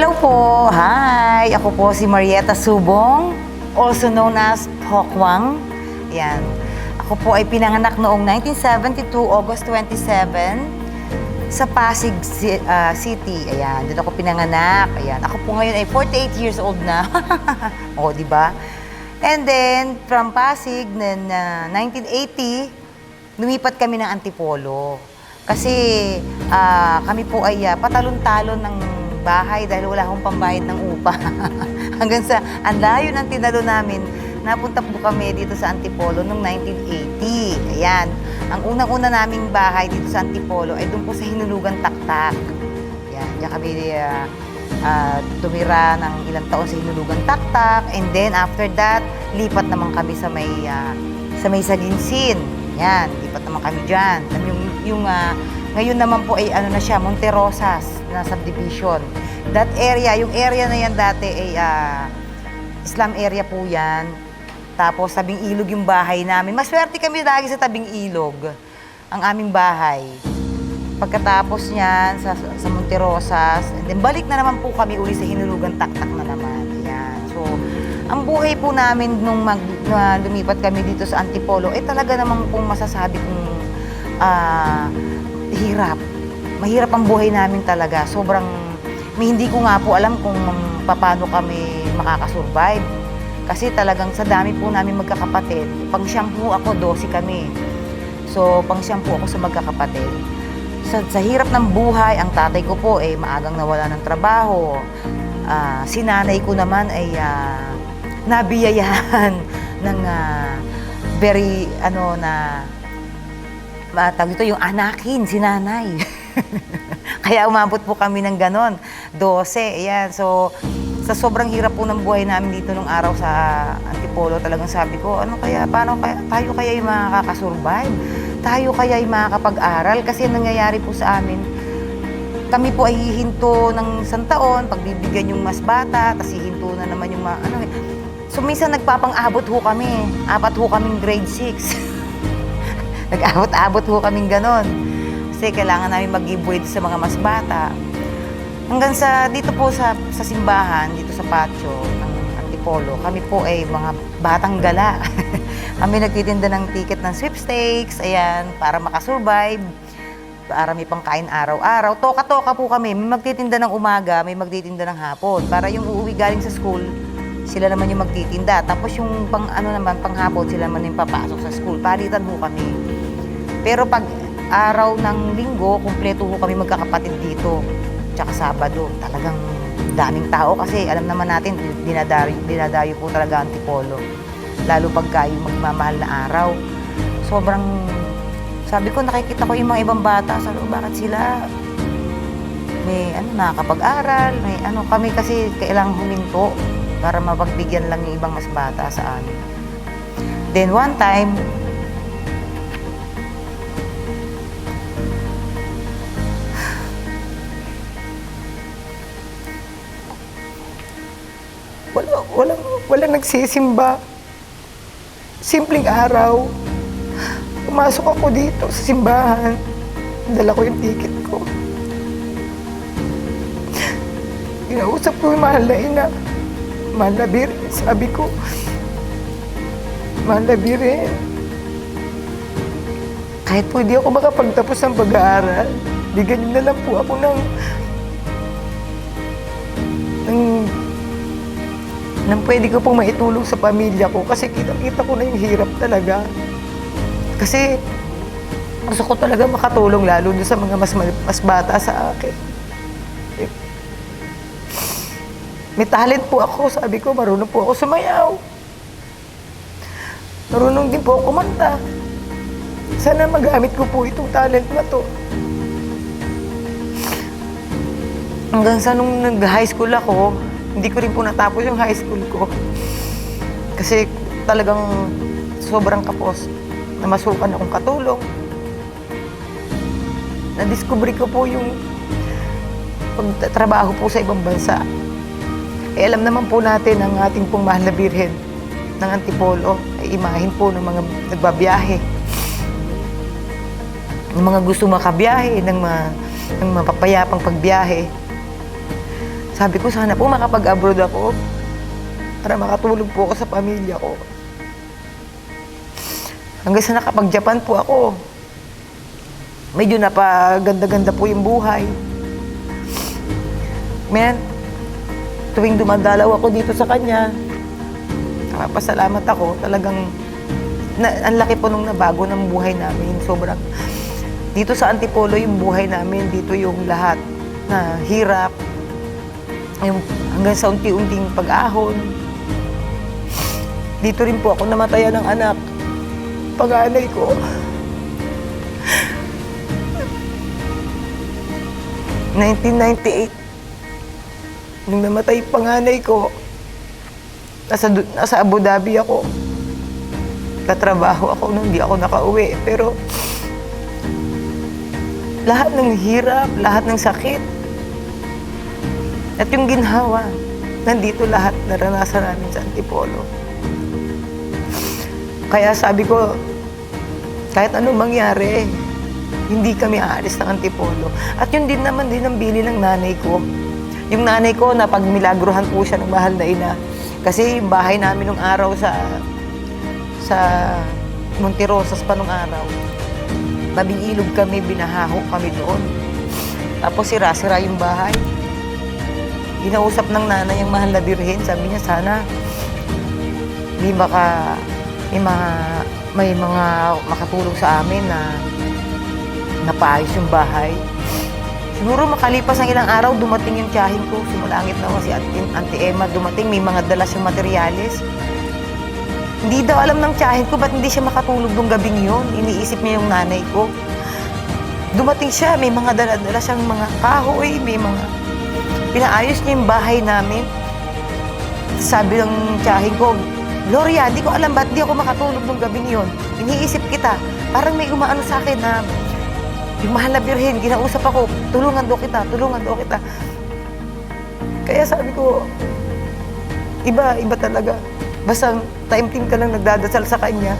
Hello po! Hi! Ako po si Marieta Subong, also known as Hokwang. Ayan. Ako po ay pinanganak noong 1972, August 27, sa Pasig City. Ayan, doon ako pinanganak. Ayan. Ako po ngayon ay 48 years old na. O, di ba? And then, from Pasig, 1980, lumipat kami ng Antipolo. Kasi kami po ay patalon-talon ng bahay dahil wala akong pambayad ng upa. Hanggang sa ang layo ng tinalo namin, napunta po kami dito sa Antipolo noong 1980. Ayan. Ang unang-una naming bahay dito sa Antipolo ay doon po sa Hinulugan Taktak. Ayan. Diyan kami tumira ng ilang taon sa Hinulugan Taktak. And then after that, lipat naman kami sa may Saginsin. Ayan. Lipat naman kami dyan. Ngayon naman po ay ano na siya, Monte Rosas na subdivision. That area, yung area na yan dati ay Islam area po yan. Tapos tabing ilog yung bahay namin. Maswerte kami lagi sa tabing ilog, ang aming bahay. Pagkatapos niyan sa Monte Rosas, and then balik na naman po kami uli sa Hinulugan Taktak na naman. Yan. So, ang buhay po namin nung lumipat kami dito sa Antipolo, ay talaga namang pong masasabi kong hirap. Mahirap ang buhay namin talaga. Sobrang, hindi ko nga po alam kung paano kami makakasurvive. Kasi talagang sa dami po namin magkakapatid, pang-siyam po ako, 12 kami. So, pang-siyam po ako sa magkakapatid. Sa hirap ng buhay, ang tatay ko po ay maagang nawala ng trabaho. Si nanay ko naman ay nabiyayahan ng very, tawag ito, yung anakin, si nanay. Kaya umabot po kami ng ganon, 12, ayan. So, sa sobrang hirap po ng buhay namin dito nung araw sa Antipolo, talagang sabi ko, paano kaya, tayo kaya yung makakasurvive? Tayo kaya yung makakapag-aral? Kasi nangyayari po sa amin, kami po ay hihinto ng isang taon, pagbibigyan yung mas bata, tapos hihinto na naman yung So, minsan nagpapang-abot ho kami, 4 ho kaming grade 6. Nag-abot-abot ho kaming ganon. Kasi kailangan namin mag-giveaway sa mga mas bata. Hanggang sa dito po sa simbahan, dito sa patio ng Antipolo, kami po ay mga batang gala. Kami nagtitinda ng ticket ng sweepstakes, ayan, para makasurvive, para may pangkain araw-araw. Toka-toka po kami. May magtitinda ng umaga, may magtitinda ng hapon. Para yung uuwi galing sa school, sila naman yung magtitinda. Tapos yung panghapon, sila naman yung papasok sa school. Palitan po kami. Pero pag araw ng linggo, kumpleto ho kami magkakapatid dito. Tsaka Sabado, talagang daming tao kasi alam naman natin, dinadayo po talaga Antipolo. Lalo pagka yung magmamahal na araw. Sobrang, sabi ko, nakikita ko yung mga ibang bata, sabi ko, bakit sila may nakakapag-aral, kami kasi kailangang huminto para mapagbigyan lang yung ibang mas bata sa amin. Then one time, walang nagsisimba. Simpleng araw. Pumasok ako dito sa simbahan. Dala ko yung ticket ko. Kinausap ko yung mahal na ina. Mahal na birin, sabi ko. Mahal na birin. Kahit po hindi ako makapagtapos ng pag-aaral, bigyan niyo na lang po ako ng pwede ko pong maitulong sa pamilya ko kasi kita ko na yung hirap talaga. Kasi gusto ko talaga makatulong lalo sa mga mas bata sa akin. May talent po ako, sabi ko, marunong po ako sumayaw. Marunong din po ako kumanta. Sana magamit ko po itong talent na to. Hanggang sa nung nag-high school ako, hindi ko rin po natapos yung high school ko. Kasi talagang sobrang kapos. Namasukan akong katulong. Na-discovery ko po yung pagtatrabaho po sa ibang bansa. Alam naman po natin ang ating pong mahal na birhen ng Antipolo ay imahin po ng mga nagbabiyahe. Ng mga gusto makabiyahe, ng mapapayapang pagbiyahe. Sabi ko, sana po makapag-abroad ako para makatulong po ako sa pamilya ko. Hanggang sa nakapag-Japan po ako, medyo napaganda-ganda po yung buhay. Man, tuwing dumadalaw ako dito sa kanya, napapasalamat ako. Talagang, ang laki po nung nabago ng buhay namin. Sobrang, dito sa Antipolo yung buhay namin, dito yung lahat na hirap, yung hanggang sa unti-unting pag-ahon. Dito rin po ako namatayan ng anak, panganay ko. Nung namatay panganay ko, nasa Abu Dhabi ako. Katrabaho ako nung hindi ako nakauwi. Pero lahat ng hirap, lahat ng sakit, at yung ginhawa, nandito lahat naranasan namin sa Antipolo. Kaya sabi ko, kahit anong mangyari, hindi kami aalis ng Antipolo. At yun din naman din ang bili ng nanay ko. Yung nanay ko, napagmilagruhan po siya ng mahal na ina. Kasi yung bahay namin nung araw sa Monterosas pa nung araw. Tabing ilog kami, binahaho kami doon. Tapos sira-sira yung bahay. Ginausap ng nanay yung mahal na birhen. Sabi niya, sana may mga makatulong sa amin na napaayos yung bahay. Siguro makalipas ng ilang araw, dumating yung tiyahin ko. Sumulangit na si Auntie Emma. Dumating, may mga dala siyang materyales. Hindi daw alam ng tiyahin ko ba't hindi siya makatulog nung gabing yun. Iniisip niya yung nanay ko. Dumating siya, may mga dala-dala siyang mga kahoy, may mga... Pinaayos niya yung bahay namin. Sabi ng tiyahin ko, Gloria, di ko alam ba't di ako makatulog nung gabing yun. Iniisip kita, parang may umaano sa akin na yung mahal na birhen, ginausap ako, tulungan daw kita, tulungan daw kita. Kaya sabi ko, iba talaga. Basta time-team ka lang nagdadasal sa Kanya,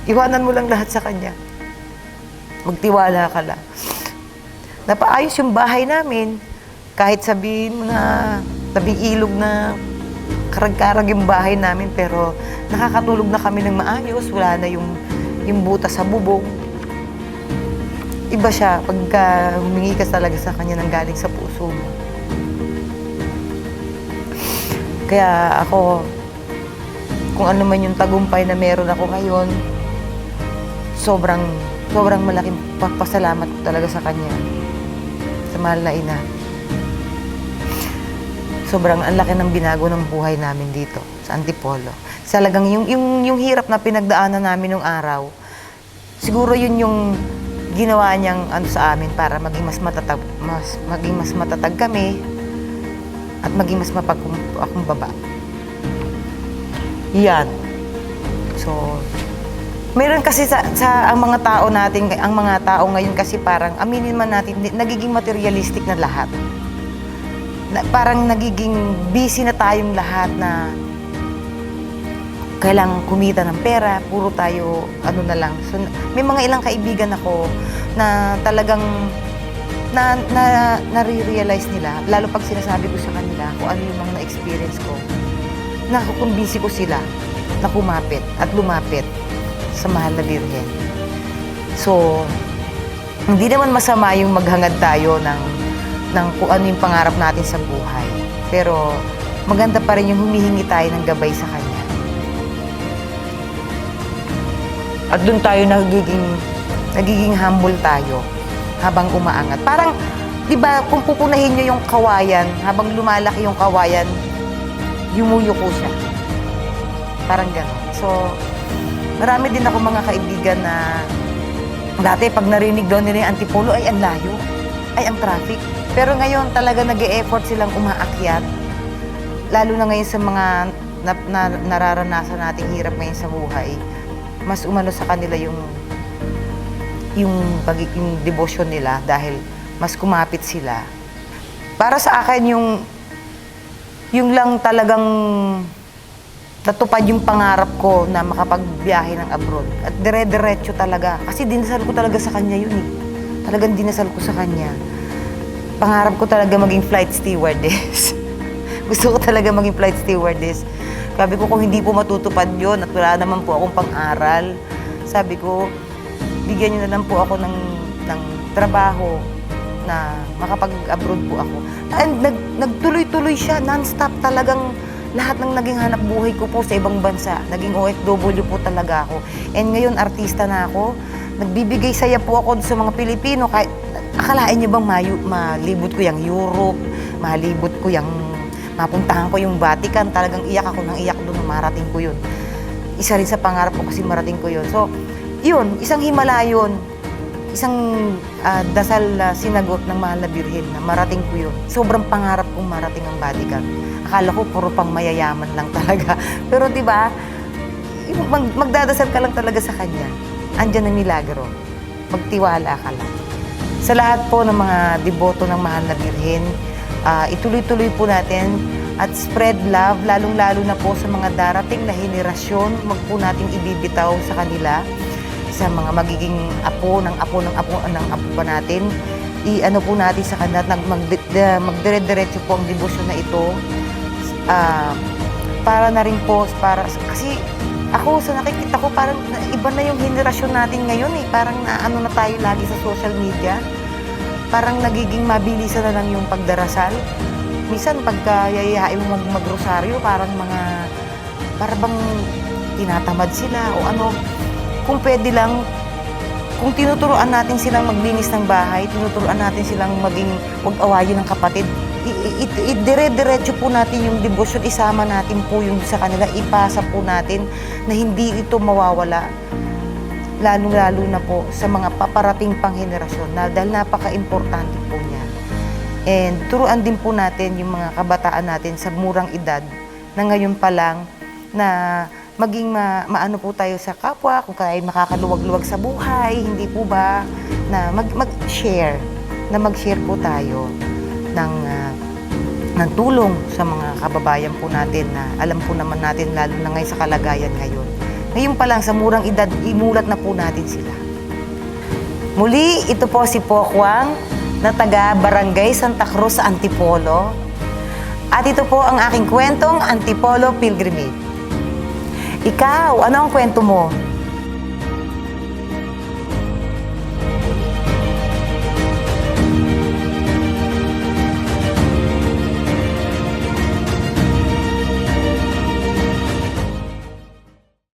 iwanan mo lang lahat sa Kanya. Magtiwala ka lang. Napaayos yung bahay namin, kahit sabihin mo na tabing ilog na karag-karag yung bahay namin, pero nakakatulog na kami ng maayos, wala na yung butas sa bubong. Iba siya pagka humingi ka talaga sa Kanya ng galing sa puso mo. Kaya ako, kung ano man yung tagumpay na meron ako ngayon, sobrang malaking pagpasalamat ko talaga sa Kanya, sa mahal na ina. Sobrang ang laki ng binago ng buhay namin dito sa Antipolo. Talagang yung hirap na pinagdaanan namin nung araw, siguro yun yung ginawa niyang sa amin para maging mas matatag kami at maging mas mapagkumbaba. Yan. So, meron kasi sa ang mga tao natin, ang mga tao ngayon kasi parang aminin man natin, nagiging materialistic na lahat. Parang nagiging busy na tayong lahat na kailangan kumita ng pera, puro tayo na lang. So, may mga ilang kaibigan ako na talagang nare-realize nila, lalo pag sinasabi ko sa kanila kung ano yung mga na-experience ko, nakukumbisi ko sila na kumapit at lumapit sa mahal na birhen. So, hindi naman masama yung maghangad tayo ng kung ano yung pangarap natin sa buhay. Pero maganda pa rin yung humihingi tayo ng gabay sa Kanya. At doon tayo nagiging humble tayo habang umaangat. Parang, di ba, kung pupunahin nyo yung kawayan, habang lumalaki yung kawayan, yumuyuko siya. Parang gano'n. So, marami din ako mga kaibigan na dati pag narinig doon nila yung Antipolo, ay ang layo, ay ang traffic. Pero ngayon talaga nag-e-effort silang umaakyat. Lalo na ngayon sa mga nararanasan nating hirap ngayon sa buhay. Mas umano sa kanila yung devotion nila dahil mas kumapit sila. Para sa akin yung lang talagang natupad yung pangarap ko na makapagbiyahe ng abroad. At dire-diretso talaga. Kasi dinasal ko talaga sa Kanya yun eh. Talagang dinasal ko sa Kanya pangarap ko talaga maging flight stewardess. Gusto ko talaga maging flight stewardess. Sabi ko, kung hindi po matutupad yun at wala naman po akong pang-aral, sabi ko, bigyan niyo na lang po ako ng trabaho na makapag-abroad po ako. And nagtuloy-tuloy siya, non-stop talagang lahat ng naging hanap buhay ko po sa ibang bansa. Naging OFW po talaga ako. And ngayon, artista na ako. Nagbibigay saya po ako sa mga Pilipino. Kahit, akalain niyo bang malibot ko yung Europe, malibot ko yung mapuntahan ko yung Vatican, talagang iyak ako nang iyak doon nung marating ko yun. Isa rin sa pangarap ko kasi marating ko yun. So, yun, isang himala yun. Isang dasal na sinagot ng mahal na Birhen na marating ko yun. Sobrang pangarap kong marating ang Vatican. Akala ko puro pang mayayaman lang talaga. Pero di ba, magdadasal ka lang talaga sa Kanya. Andiyan ang milagro. Magtiwala ka lang. Sa lahat po ng mga deboto ng mahal na Birhen, ituloy-tuloy po natin at spread love, lalong-lalo na po sa mga darating na henerasyon. Huwag po natin ibibitaw sa kanila, sa mga magiging apo ng apo ng apo ng apo pa natin. I-ano po natin sa kanila, magdire-diretso po ang debosyon na ito. Para na rin po, kasi ako, sa nakikita ko, parang iba na yung henerasyon natin ngayon eh. Parang ano na tayo lagi sa social media. Parang nagiging mabilisan na lang yung pagdarasal. Minsan, pagka yayayain mo magrosaryo, parang bang tinatamad sila o ano. Kung pwede lang, kung tinuturuan natin silang maglinis ng bahay, tinuturuan natin silang huwag awayin ng kapatid, dire-diretso po natin yung devotion, isama natin po yung sa kanila, ipasa po natin na hindi ito mawawala. Lalo-lalo na po sa mga paparating pang henerasyon dahil napaka-importante po niya. And turuan din po natin yung mga kabataan natin sa murang edad na ngayon pa lang na maging maano po tayo sa kapwa, kung kaya makakaluwag-luwag sa buhay, hindi po ba, na mag-share po tayo ng tulong sa mga kababayan po natin na alam po naman natin lalo na ngayon sa kalagayan ngayon. Ngayon pa lang, sa murang edad, imulat na po natin sila. Muli, ito po si Pokwang na taga Barangay Santa Cruz sa Antipolo. At ito po ang aking kwentong Antipolo Pilgrimage. Ikaw, ano ang kwento mo?